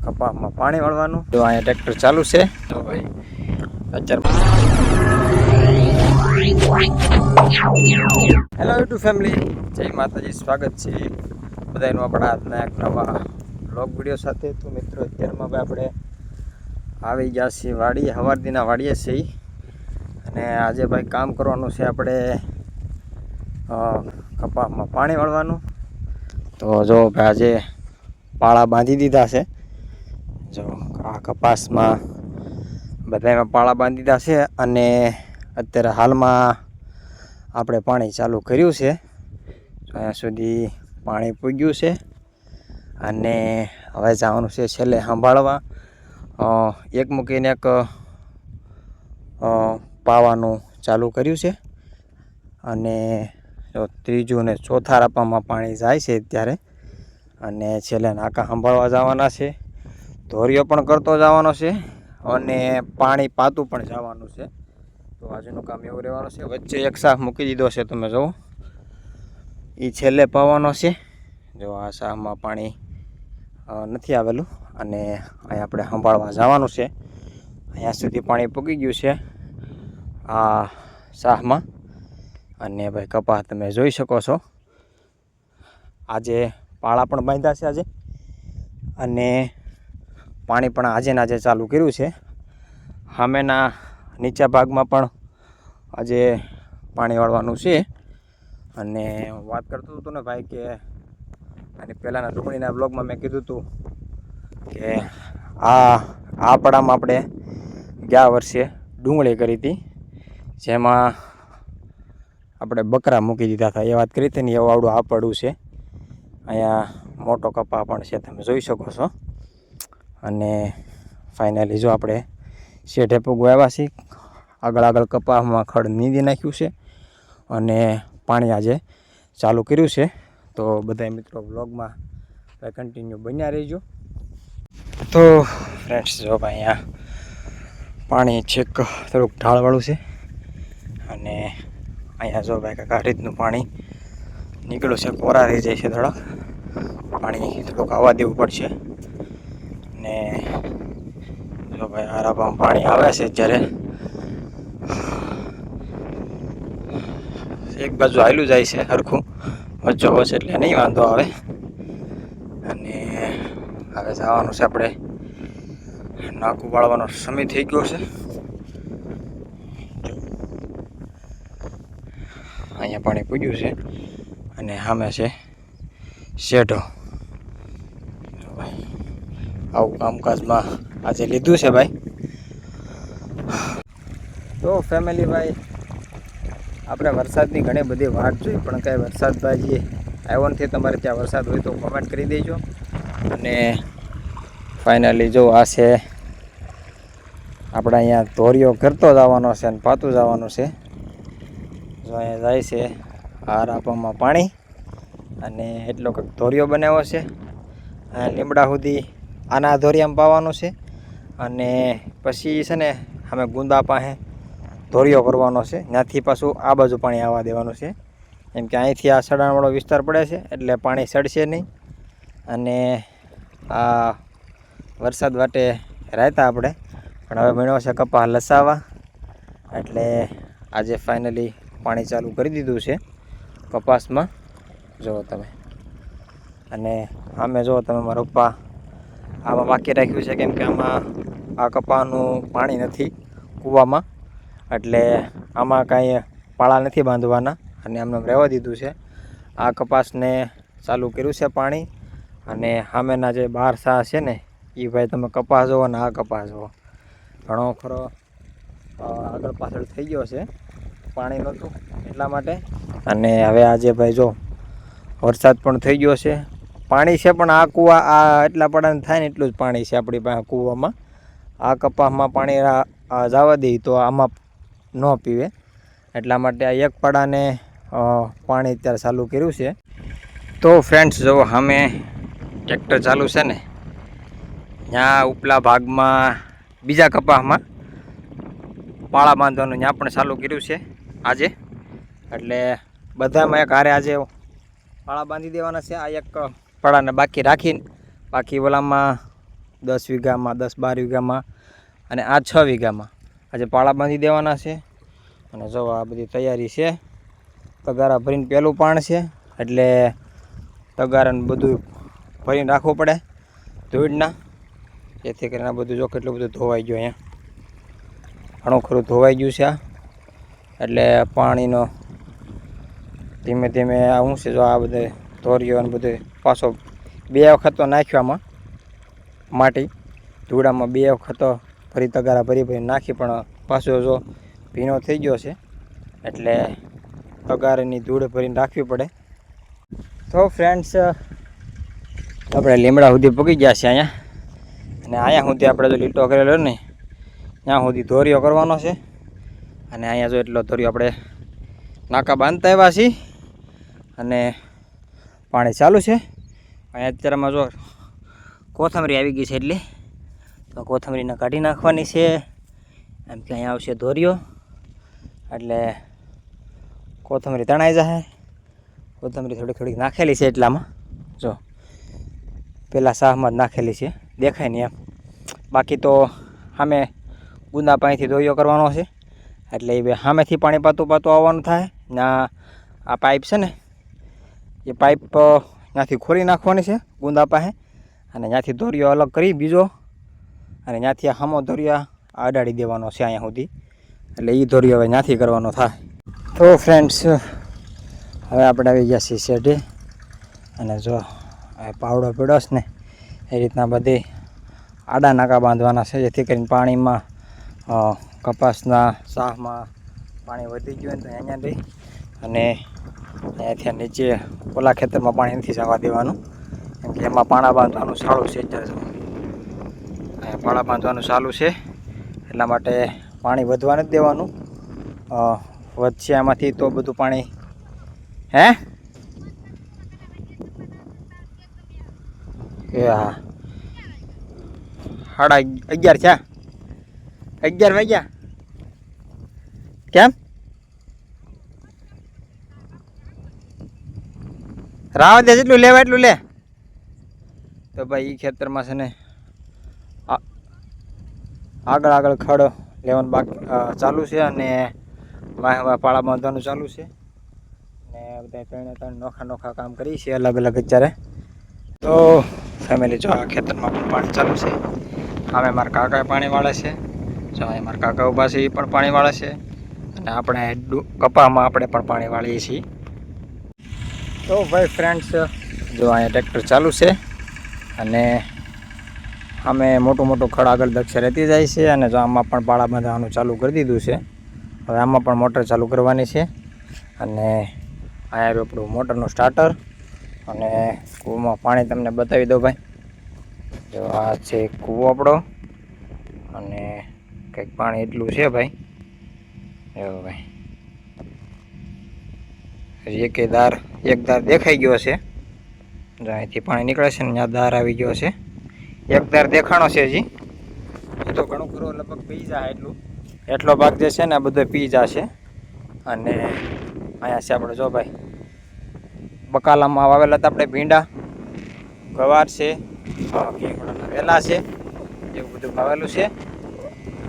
કપાસમાં પાણી વાળવાનું. તો અહીંયા ટ્રેક્ટર ચાલુ છે. તો ભાઈ અત્યારે હેલો યુટ્યુબ ફેમિલી, જય માતાજી, સ્વાગત છે બધાનું આપણા આજના એક નવા બ્લોગ વિડીયો સાથે. તો મિત્રો અત્યારમાં ભાઈ આપણે આવી ગયા છીએ વાડીએ, હવારદીના વાડીએ છીએ. અને આજે ભાઈ કામ કરવાનું છે આપણે કપાસમાં પાણી વાળવાનું. તો જો ભાઈ આજે પાળા બાંધી દીધા છે. જો આ કપાસમાં બધામાં પાળા બાંધી દીધા છે. અને અત્યારે હાલમાં આપણે પાણી ચાલુ કર્યું છે. અહીંયા સુધી પાણી પૂગ્યું છે. અને હવે જવાનું છે છેલ્લે સંભાળવા. એક મૂકીને એક પાવાનું ચાલુ કર્યું છે. અને ત્રીજું ને ચોથા રાપામાં પાણી જાય છે અત્યારે. અને છેલ્લે નાકા સંભાળવા જવાના છે. ધોરિયો પણ કરતો જવાનો છે અને પાણી પાતું પણ જવાનું છે. તો આજનું કામ એવું રહેવાનું છે. વચ્ચે એક સાફ મૂકી દીધો છે, તમે જુઓ, એ છેલ્લે પાવાનો છે. જો આ સાફમાં પાણી નથી આવેલું અને અહીં આપણે સંભાળવા જવાનું છે. અહીંયા સુધી પાણી પૂકી ગયું છે આ સાફમાં. અને ભાઈ કપાસ તમે જોઈ શકો છો. આજે પાળા પણ બાંધ્યા છે આજે. અને પાણી પણ આજે ને આજે ચાલુ કર્યું છે. સામેના નીચા ભાગમાં પણ આજે પાણી વાળવાનું છે. અને વાત કરતો હતો ને ભાઈ કે અને પહેલાંના ડુંગળીના બ્લોગમાં મેં કીધું હતું કે આ પડામાં આપણે ગયા વર્ષે ડુંગળી કરી હતી, જેમાં આપણે બકરા મૂકી દીધા હતા. એ વાત કરી હતી ને, એવું આવડું આ પડું છે. અહીંયા મોટો કપા પણ છે, તમે જોઈ શકો છો. અને ફાઇનલી જો આપણે શેઢે પૂગવા આવ્યા છીએ. આગળ કપાસમાં ખડ નીંદી નાખ્યું છે અને પાણી આજે ચાલુ કર્યું છે. તો બધા મિત્રો બ્લોગમાં કન્ટિન્યુ બન્યા રહીજો. તો ફ્રેન્ડ્સ જો ભાઈ અહીંયા પાણી છેક થોડુંક ઢાળવાળું છે. અને અહીંયા જો ભાઈ કાંઈક આ રીતનું પાણી નીકળ્યું છે. કોરા રહી જાય છે થોડાક, પાણી થોડુંક આવવા દેવું પડશે. ને જો ભાઈ આ રાપામાં પાણી આવે છે જ્યારે એક બાજુ હાલ્યું જાય છે સરખું, વચ્ચો વચ્ચે, એટલે નહીં વાંધો આવે. અને હવે જવાનું છે આપણે, નાકું વાળવાનો સમય થઈ ગયો છે. અહીંયા પાણી પૂગ્યું છે અને સામે છે શેઢો. આવું કામકાજમાં આજે લીધું છે ભાઈ. તો ફેમિલી ભાઈ, આપણે વરસાદની ઘણી બધી વાટ જોઈ, પણ કાંઈ વરસાદ ભાઈ આવ્યો નથી. તમારે ત્યાં વરસાદ હોય તો કોમેન્ટ કરી દેજો. અને ફાઇનલી જો આ છે આપણે અહીંયા ધોરિયો કરતો જવાનો છે અને પાતું જવાનું છે. જો અહીંયા જાય છે આ રાપામાં પાણી. અને એટલો કંઈક ધોરિયો બનાવ્યો છે. લીમડા સુધી આના ધોરિયામાં પાવાનું છે. અને પછી છે ને અમે ગુંદા પાસે ધોરિયો કરવાનો છે. ત્યાંથી પાછું આ બાજુ પાણી આવવા દેવાનું છે. કેમ કે અહીંથી આ સડાણવાળો વિસ્તાર પડે છે એટલે પાણી સડશે નહીં. અને આ વરસાદ વાટે રહેતા આપણે, પણ હવે મળ્યો છે કપાસ લસાવા. એટલે આજે ફાઇનલી પાણી ચાલુ કરી દીધું છે કપાસમાં, જુઓ તમે. અને આમે જુઓ તમે, મારા પપ્પા આમાં બાકી રાખ્યું છે કેમ કે આમાં આ કપાસનું પાણી નથી કૂવામાં, એટલે આમાં કાંઈ પાળા નથી બાંધવાના અને આમને રહેવા દીધું છે. આ કપાસને ચાલુ કર્યું છે પાણી. અને સામેના જે બાર સા છે ને, એ ભાઈ તમે કપાસ જુઓ ને આ કપાસ જુઓ, ઘણો ખરો આગળ પાછળ થઈ ગયો છે, પાણી નહોતું એટલા માટે. અને હવે આજે ભાઈ જો વરસાદ પણ થઈ ગયો છે, પાણી છે, પણ આ કૂવા આ એટલા પડાને થાય ને એટલું જ પાણી છે આપણી પાસે કૂવામાં. આ કપાસમાં પાણી જવા દઈએ તો આમાં ન પીવે, એટલા માટે આ એક પડાને પાણી અત્યારે ચાલુ કર્યું છે. તો ફ્રેન્ડ્સ જો સામે ટ્રેક્ટર ચાલુ છે ને, ત્યાં ઉપલા ભાગમાં બીજા કપાસમાં પાળા બાંધવાનું ત્યાં પણ ચાલુ કર્યું છે આજે. એટલે બધામાં એક હારે આજે પાળા બાંધી દેવાના છે. આ એક પડાને બાકી રાખીને બાકી ઓલામાં 10 વીઘામાં 10-12 વીઘામાં અને આ 6 વીઘામાં આજે પાળા બાંધી દેવાના છે. અને જો આ બધી તૈયારી છે. તગારા ભરીને પહેલું પાણ છે એટલે તગારાને બધું ભરીને રાખવું પડે ધૂળના, જેથી કરીને બધું જો કેટલું બધું ધોવાઈ ગયું. અહીંયા ઘણું ખરું ધોવાઈ ગયું છે આ, એટલે પાણીનો ધીમે ધીમે આ શું છે જો આ બધે ધોરીઓ અને બધું પાછો 2 વખત તો નાખ્યો માટી ધૂળામાં 2 વખત ફરી તગારા ભરી નાખી, પણ પાછો જો ભીનો થઈ ગયો છે એટલે તગારાની ધૂળ ભરીને રાખવી પડે. તો ફ્રેન્ડ્સ આપણે લીમડા સુધી પગી ગયા છે અહીંયા, અને અહીંયા સુધી આપણે જો લીટો કરેલો ને ત્યાં સુધી ધોરીઓ કરવાનો છે. અને અહીંયા જો એટલો ધોરીઓ આપણે નાકા બાંધતા આવ્યા છીએ અને પાણી ચાલુ છે. અહીંયા અત્યારમાં જો કોથમરી આવી ગઈ છે, એટલે તો કોથમરીને કાઢી નાખવાની છે. એમ કે અહીંયા આવશે ધોરીઓ એટલે કોથમરી તણાઈ જાય. કોથમરી થોડીક નાખેલી છે એટલામાં, જો પહેલાં શાહમાં જ નાખેલી છે, દેખાય નહીં એમ. બાકી તો સામે ગુંદા પાણીથી ધોરીઓ કરવાનો છે, એટલે એ સામેથી પાણી પાતું આવવાનું થાય. ના આ પાઇપ છે ને, એ પાઇપ ત્યાંથી ખોલી નાખવાની છે ગુંદા પાસે, અને ત્યાંથી ધોરીઓ અલગ કરી બીજો, અને ત્યાંથી આ સામો ધોરીઓ અડાડી દેવાનો છે અહીંયા સુધી, એટલે એ ધોરીઓ હવે ત્યાંથી કરવાનો થાય. તો ફ્રેન્ડ્સ હવે આપણે આવી ગયા છીએ શેઢે, અને જો આ પાવડો પીડો છે ને એ રીતના બધી આડા નાકા બાંધવાના છે, જેથી કરીને પાણીમાં કપાસના શાહમાં પાણી વધી ગયું તો અહીંયા રહી, અને અહીંયાથી નીચે ઓલા ખેતરમાં પાણી નથી જવા દેવાનું, કેમ કે એમાં પાણા બાંધવાનું સારું છે. અત્યારે અહીંયા પાણા બાંધવાનું ચાલુ છે, એટલા માટે પાણી વધવા નથી દેવાનું. વધશે એમાંથી તો બધું પાણી હે હા 11:30 થયા, 11 વાગ્યા કેમ રાવ દે, જેટલું લેવા એટલું લે. તો ભાઈ એ ખેતરમાં છે ને આગળ ખડ લેવાનું બાકી ચાલુ છે, અને પાળા બાંધવાનું ચાલુ છે, અને બધા 3 નોખા કામ કરી છે અલગ અલગ અત્યારે. તો ફેમિલી જો આ ખેતરમાં પણ પાણી ચાલુ છે. સામે મારા કાકા પાણી વાળે છે, જો અહીં મારા કાકા ઊભા છે એ પણ પાણી વાળે છે, અને આપણે કપામાં આપણે પણ પાણી વાળીએ છીએ. તો ભાઈ ફ્રેન્ડ્સ જો અહીંયા ટ્રેક્ટર ચાલુ છે, અને અમે મોટું ખડ આગળ દક્ષ રહેતી જાય છે, અને જો આમાં પણ પાળા બાંધવાનું ચાલુ કરી દીધું છે. હવે આમાં પણ મોટર ચાલુ કરવાની છે, અને અહીંયા આપણું મોટરનું સ્ટાર્ટર, અને કૂવામાં પાણી તમને બતાવી દો ભાઈ. જો આ છે કૂવો આપણો, અને કંઈક પાણી એટલું છે ભાઈ. એવું ભાઈ હજી એક ધાર દેખાઈ ગયો છે, જો અહીંથી પાણી નીકળે છે ને ત્યાં ધાર આવી ગયો છે. એક ધાર દેખાણો છે હજી, એ તો ઘણું ખરું લગભગ પી જાય એટલો ભાગ જે છે ને બધો પી જશે. અને અહીંયા છે આપણે જો ભાઈ બકાલામાં વાવેલા હતા આપણે ભીંડા, ગવાર છે, વેલા છે, એવું બધું વાવેલું છે.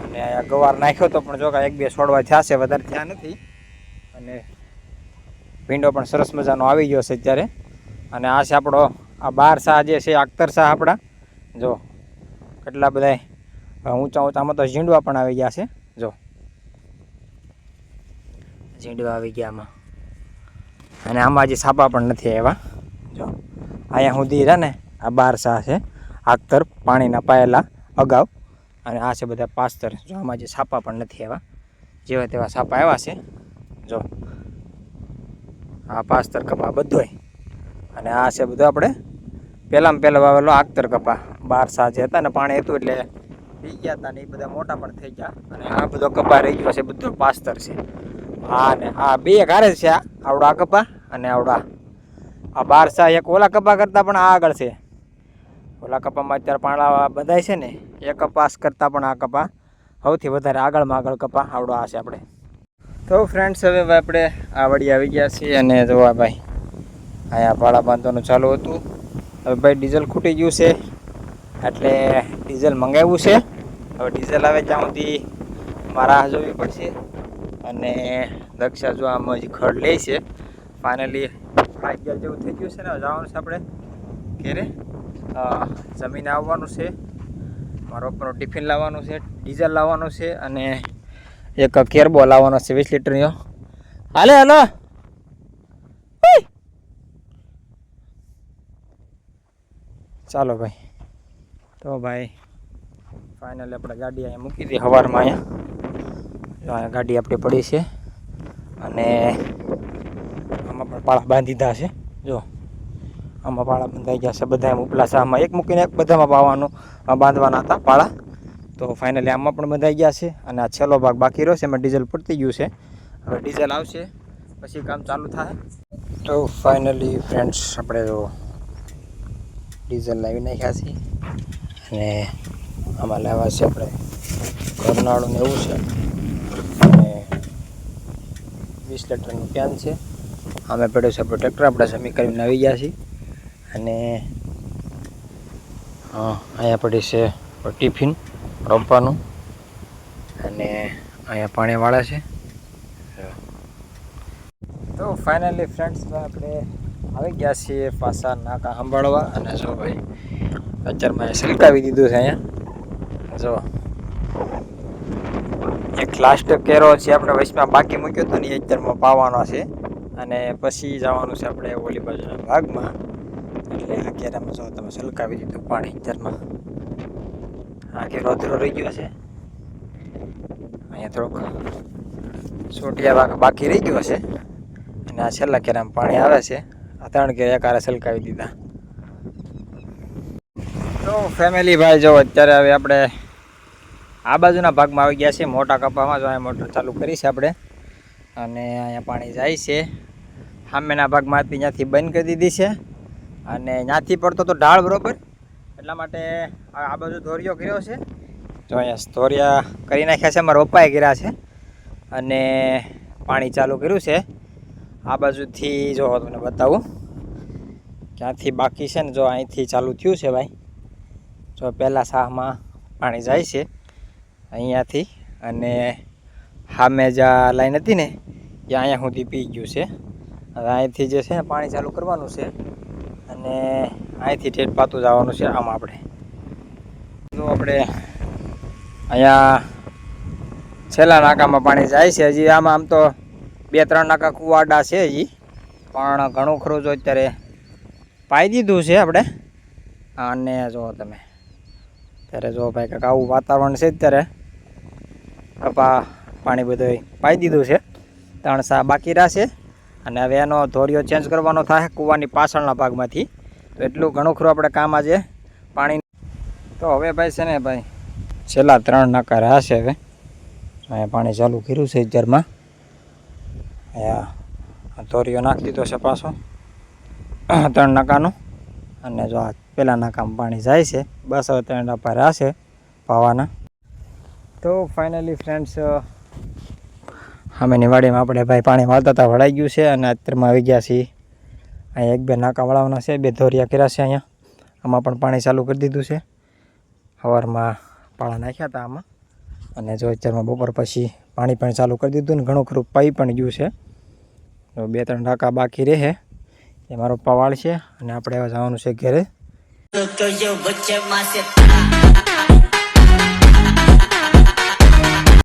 અને અહીંયા ગવાર નાખ્યો તો પણ જો કે 1-2 છોડવા થયા છે, વધારે થયા નથી. અને ભીંડો પણ સરસ મજાનો આવી ગયો છે અત્યારે. અને આ છે આપણો આ 12 શાહ જે છે, અખ્તર શાહ આપણા, જો કેટલા બધા ઊંચામાં તો ઝીંડવા પણ આવી ગયા છે. જો ઝીંડવા આવી ગયા આમાં, અને આમાં હજી સાપા પણ નથી આવ્યા. જો અહીંયા સુધી રહ્યા ને આ 12 શાહ છે અખ્તર પાણીના પાયેલા અગાઉ, અને આ છે બધા પાસ્તર. જો આમાં જે સાપા પણ નથી આવ્યા, જેવા તેવા સાપા આવ્યા છે. જો આ પાસ્તર કપા બધોય, અને આ છે બધું આપણે પહેલાં વાવેલો અખ્તર કપા 12 શાહ જે હતા ને પાણી હતું એટલે થઈ ગયા હતા, ને એ બધા મોટા પણ થઈ ગયા. અને આ બધો કપા રહી ગયો છે, બધો પાસ્તર છે. હા ને આ 2 ઘારે છે, આવડા કપા અને આવડા આ 12 શાહ. એક ઓલા કપા કરતાં પણ આ આગળ છે. ઓલા કપામાં અત્યારે પાણા બધાય છે ને, એ કપાસ કરતાં પણ આ કપા સૌથી વધારે આગળ કપા આવડો આ છે આપણે. તો ફ્રેન્ડ્સ હવે આપણે આ વળી આવી ગયા છીએ, અને જોવા ભાઈ અહીંયા પાળા બાંધવાનું ચાલુ હતું. હવે ભાઈ ડીઝલ ખૂટી ગયું છે, એટલે ડીઝલ મંગાવ્યું છે. હવે ડીઝલ આવે ત્યાં સુધી મારા રાહ જોવી પડશે. અને દક્ષા જો આમ હજી ખડ લે છે. ફાઇનલી 11 જેવું થઈ ગયું છે ને, જવાનું છે આપણે ઘેરે. જમીને આવવાનું છે, મારો પપ્પાનો ટિફિન લાવવાનું છે, ડીઝલ લાવવાનું છે અને એક કેરબો લાવવાનો છે 20 લીટરનો. હાલો ચાલો ભાઈ. તો ભાઈ ફાઇનલી આપણે ગાડી અહીંયા મૂકી દીધી સવારમાં. અહીંયા ગાડી આપણી પડી છે અને આમાં પણ પાળા બાંધી દીધા છે. જો આમાં પાળા બંધાઈ ગયા છે બધા. એમ ઉપલા સામાં એક મૂકીને એક બધામાં બાંધવાના હતા પાળા. તો ફાઇનલી આમાં પણ બંધાઈ ગયા છે અને આ છેલ્લો ભાગ બાકી રહ્યો છે, એમાં ડીઝલ પડતી ગયું છે. હવે ડીઝલ આવશે પછી કામ ચાલુ થાય. તો ફાઇનલી ફ્રેન્ડ્સ આપણે જો ડીઝલ લાવી નાખ્યા છે અને આમાં લાવવા છે આપણે ઘરનાળું ને એવું છે અને 20 લીટરનું કેન છે. આમે પડ્યો છે આપણો ટ્રેક્ટર. આપણે સમી કરીને આવી ગયા છીએ અને અહીંયા પડી છે ટિફિન રોપવાનું અને અહીંયા પાણી વાળા છે. તો ફાઇનલી ફ્રેન્ડ્સ આપણે આવી ગયા છીએ પાછા નાકા સંભાળવા. અને જો ભાઈ અત્યારમાં સલકાવી દીધું છે. અહીંયા જો એક લાસ્ટ કેરો છે આપણે વચમાં બાકી મૂક્યો હતો ને, એ અત્યારમાં પાવાનો છે અને પછી જવાનું છે આપણે ઓલી બાજુના ભાગમાં. એટલે આ કેરામાં જો તમે સલકાવી દીધું પાણી અત્યારમાં. આ કેરો અધૂરો રહી ગયો છે. અહીંયા થોડોક સોટિયા ભાગ બાકી રહી ગયો છે અને આ છેલ્લા કેરામાં પાણી આવે છે. આ 3 કેરા એકારે સલકાવી દીધા. તો ફેમિલી ભાઈ જો અત્યારે હવે આપણે આ બાજુના ભાગમાં આવી ગયા છે મોટા કપામાં. જો અહીંયા મોટર ચાલુ કરી છે આપણે અને અહીંયા પાણી જાય છે. સામેના ભાગમાંથી ત્યાંથી બંધ કરી દીધી છે અને ત્યાંથી પડતો તો ઢાળ બરોબર, એટલા માટે આ બાજુ ધોરિયો કર્યો છે. જો અહીંયા ધોરિયા કરી નાખ્યા છે, મારા પપ્પાએ કર્યા છે અને પાણી ચાલુ કર્યું છે. આ બાજુથી જો તમને બતાવું ક્યાંથી બાકી છે ને, જો અહીંથી ચાલુ થયું છે ભાઈ. જો પહેલાં શાહમાં પાણી જાય છે અહીંયાથી અને સામે જ્યાં લાઈન હતી ને ત્યાં અહીંયા સુધી પી ગયું છે. હવે અહીંથી જે છે ને પાણી ચાલુ કરવાનું છે અને અહીંથી ઠેઠ પાતું જવાનું છે. આમ આપણે જો આપણે અહીંયા છેલ્લા નાકામાં પાણી જાય છે. હજી આમાં આમ તો 2-3 નાકા કુવાડા છે હજી, પણ ઘણું ખરું જો અત્યારે પાઈ દીધું છે આપણે. અને જો તમે ત્યારે જો ભાઈ કાંઈક આવું વાતાવરણ છે. અત્યારે કપા પાણી બધું પાઈ દીધું છે. 3 સા બાકી રહેશે અને હવે એનો ધોરિયો ચેન્જ કરવાનો થાય કૂવાની પાછળના ભાગમાંથી. તો એટલું ઘણું ખરું આપણે કામ આજે પાણી. તો હવે ભાઈ છે ને ભાઈ છેલ્લા 3 નાકા રહેશે. હવે અહીંયા પાણી ચાલુ કર્યું છે અત્યારમાં. અહીંયા ધોરિયો નાખી દીધો છે પાછો 3 નાકાનો અને જો આ પહેલાં નાકામાં પાણી જાય છે. બસ હવે 3 નાકા રહેશે પાવાના. તો ફાઇનલી ફ્રેન્ડ્સ સામેની વાડીમાં આપણે ભાઈ પાણી વાળતા હતા, વળાઈ ગયું છે અને અત્યારમાં આવી ગયા છીએ. અહીંયા 1-2 નાકા વળાવવાના છે, 2 ધોરિયા કર્યા છે અહીંયા. આમાં પણ પાણી ચાલુ કરી દીધું છે. સવારમાં પાળા નાખ્યા હતા આમાં અને જો અત્યારમાં બપોર પછી પાણી પણ ચાલુ કરી દીધું ને ઘણું ખરું પાઈ પણ ગયું છે. તો 2-3 નાકા બાકી રહે એ મારો પપ્પા વાળશે અને આપણે હવે જવાનું છે ઘરે.